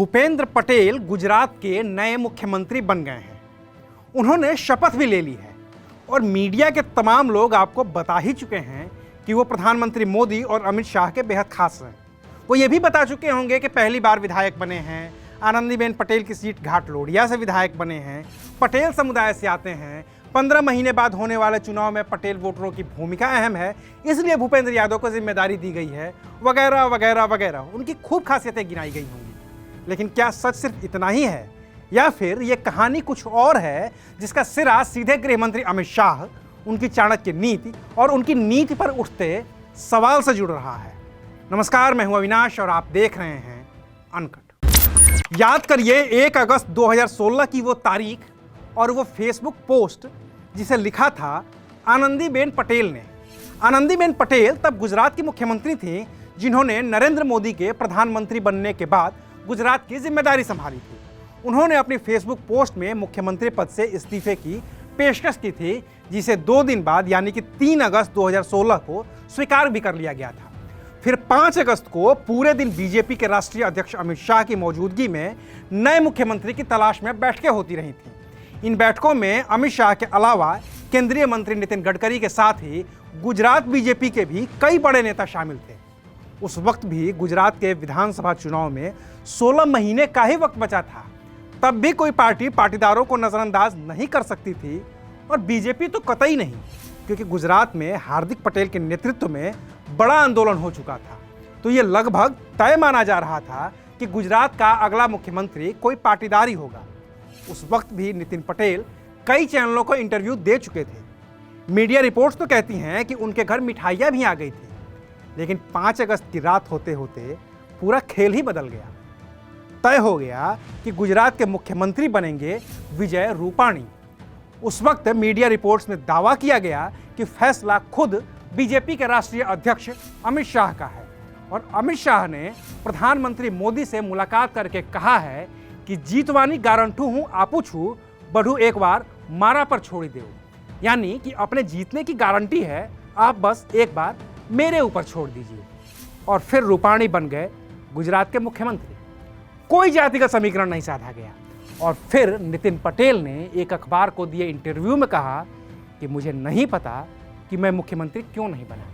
भूपेंद्र पटेल गुजरात के नए मुख्यमंत्री बन गए हैं। उन्होंने शपथ भी ले ली है और मीडिया के तमाम लोग आपको बता ही चुके हैं कि वो प्रधानमंत्री मोदी और अमित शाह के बेहद खास हैं। वो ये भी बता चुके होंगे कि पहली बार विधायक बने हैं, आनंदीबेन पटेल की सीट घाट लोडिया से विधायक बने हैं, पटेल समुदाय से आते हैं, 15 महीने बाद होने वाले चुनाव में पटेल वोटरों की भूमिका अहम है, इसलिए भूपेंद्र यादव को जिम्मेदारी दी गई है, वगैरह वगैरह वगैरह। उनकी खूब खासियतें गिनाई गई होंगी। लेकिन क्या सच सिर्फ इतना ही है या फिर ये कहानी कुछ और है जिसका सिरा सीधे गृह मंत्री अमित शाह, उनकी चाणक्य नीति और उनकी नीति पर उठते सवाल से जुड़ रहा है। नमस्कार, मैं हूं अविनाश और आप देख रहे हैं अनकट। याद करिए 1 अगस्त 2016 की वो तारीख और वो फेसबुक पोस्ट जिसे लिखा था आनंदीबेन पटेल ने। आनंदीबेन पटेल तब गुजरात की मुख्यमंत्री थी जिन्होंने नरेंद्र मोदी के प्रधानमंत्री बनने के बाद गुजरात की जिम्मेदारी संभाली थी। उन्होंने अपनी फेसबुक पोस्ट में मुख्यमंत्री पद से इस्तीफे की पेशकश की थी, जिसे 2 दिन बाद यानी कि 3 अगस्त 2016 को स्वीकार भी कर लिया गया था। फिर 5 अगस्त को पूरे दिन बीजेपी के राष्ट्रीय अध्यक्ष अमित शाह की मौजूदगी में नए मुख्यमंत्री की तलाश में बैठकें होती रही थीं। इन बैठकों में अमित शाह के अलावा केंद्रीय मंत्री नितिन गडकरी के साथ ही गुजरात बीजेपी के भी कई बड़े नेता शामिल थे। उस वक्त भी गुजरात के विधानसभा चुनाव में 16 महीने का ही वक्त बचा था। तब भी कोई पार्टी पाटीदारों को नजरअंदाज नहीं कर सकती थी और बीजेपी तो कतई नहीं, क्योंकि गुजरात में हार्दिक पटेल के नेतृत्व में बड़ा आंदोलन हो चुका था। तो ये लगभग तय माना जा रहा था कि गुजरात का अगला मुख्यमंत्री कोई पाटीदार ही होगा। उस वक्त भी नितिन पटेल कई चैनलों को इंटरव्यू दे चुके थे। मीडिया रिपोर्ट्स तो कहती हैं कि उनके घर मिठाइयाँ भी आ गई थी। लेकिन 5 अगस्त की रात होते होते पूरा खेल ही बदल गया। तय हो गया कि गुजरात के मुख्यमंत्री बनेंगे विजय रूपाणी। उस वक्त मीडिया रिपोर्ट्स में दावा किया गया कि फैसला खुद बीजेपी के राष्ट्रीय अध्यक्ष अमित शाह का है और अमित शाह ने प्रधानमंत्री मोदी से मुलाकात करके कहा है कि जीतवानी गारंटू हूँ आपू छू, बढ़ू एक बार मारा पर छोड़ी दो। यानी कि अपने जीतने की गारंटी है, आप बस एक बार मेरे ऊपर छोड़ दीजिए। और फिर रूपाणी बन गए गुजरात के मुख्यमंत्री। कोई जातिगत समीकरण नहीं साधा गया। और फिर नितिन पटेल ने एक अखबार को दिए इंटरव्यू में कहा कि मुझे नहीं पता कि मैं मुख्यमंत्री क्यों नहीं बना,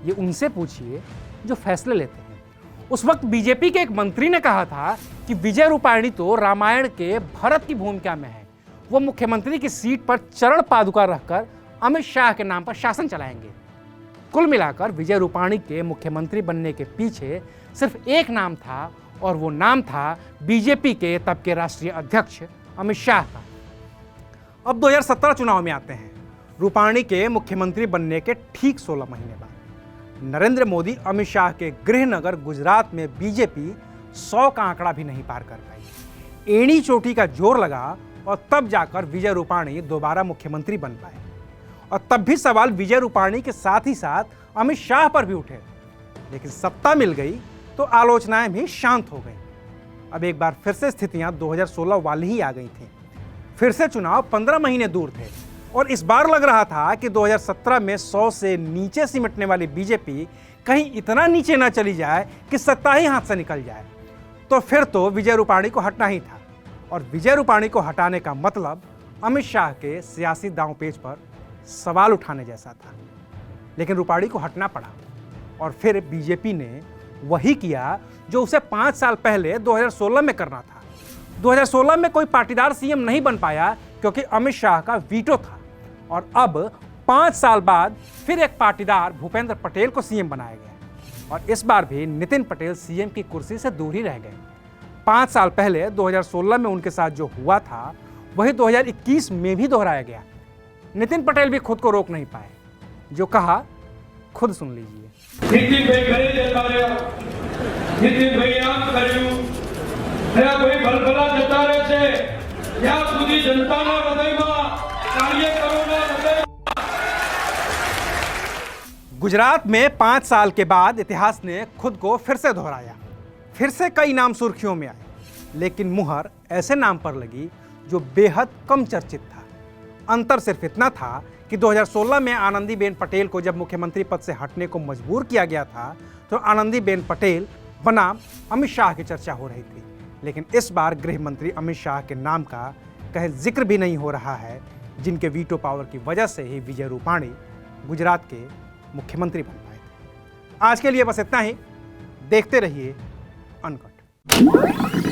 ये उनसे पूछिए जो फैसले लेते हैं। उस वक्त बीजेपी के एक मंत्री ने कहा था कि विजय रूपाणी तो रामायण के भरत की भूमिका में है, वो मुख्यमंत्री की सीट पर चरण पादुका रखकर अमित शाह के नाम पर शासन चलाएंगे। कुल मिलाकर विजय रूपाणी के मुख्यमंत्री बनने के पीछे सिर्फ एक नाम था और वो नाम था बीजेपी के तब के राष्ट्रीय अध्यक्ष अमित शाह का। अब 2017 चुनाव में आते हैं। रूपाणी के मुख्यमंत्री बनने के ठीक 16 महीने बाद नरेंद्र मोदी अमित शाह के गृह नगर गुजरात में बीजेपी 100 का आंकड़ा भी नहीं पार कर पाई। एड़ी चोटी का जोर लगा और तब जाकर विजय रूपाणी दोबारा मुख्यमंत्री बन पाए। और तब भी सवाल विजय रूपाणी के साथ ही साथ अमित शाह पर भी उठे। लेकिन सत्ता मिल गई तो आलोचनाएं भी शांत हो गई। अब एक बार फिर से स्थितियां 2016 वाली ही आ गई थीं। फिर से चुनाव 15 महीने दूर थे और इस बार लग रहा था कि 2017 में 100 से नीचे सिमटने वाली बीजेपी कहीं इतना नीचे ना चली जाए कि सत्ता ही हाथ से निकल जाए। तो फिर तो विजय रूपाणी को हटना ही था और विजय रूपाणी को हटाने का मतलब अमित शाह के सियासी दांवपेच पर सवाल उठाने जैसा था। लेकिन रूपाणी को हटना पड़ा और फिर बीजेपी ने वही किया जो उसे 5 साल पहले 2016 में करना था। 2016 में कोई पाटीदार सीएम नहीं बन पाया क्योंकि अमित शाह का वीटो था और अब 5 साल बाद फिर एक पाटीदार भूपेंद्र पटेल को सीएम बनाया गया और इस बार भी नितिन पटेल सीएम की कुर्सी से दूर ही रह गए। 5 साल पहले 2016 में उनके साथ जो हुआ था वही 2021 में भी दोहराया गया। नितिन पटेल भी खुद को रोक नहीं पाए। जो कहा खुद सुन लीजिए। नितिन भाई घरे जता रहे, नितिन भाई आम કર્યું, ત્યાં કોઈ ભલભલા જતા રહે છે, ત્યાં સુધી જનતાના હૃદયમાં કાર્યકરોના હૃદય। गुजरात में 5 साल के बाद इतिहास ने खुद को फिर से दोहराया। फिर से कई नाम सुर्खियों में आए, लेकिन मुहर ऐसे नाम पर लगी जो बेहद कम चर्चित था। अंतर सिर्फ इतना था कि 2016 में आनंदीबेन पटेल को जब मुख्यमंत्री पद से हटने को मजबूर किया गया था तो आनंदीबेन पटेल बनाम अमित शाह की चर्चा हो रही थी। लेकिन इस बार गृह मंत्री अमित शाह के नाम का कहीं जिक्र भी नहीं हो रहा है, जिनके वीटो पावर की वजह से ही विजय रूपाणी गुजरात के मुख्यमंत्री बन पाए थे। आज के लिए बस इतना ही। देखते रहिए अनकट।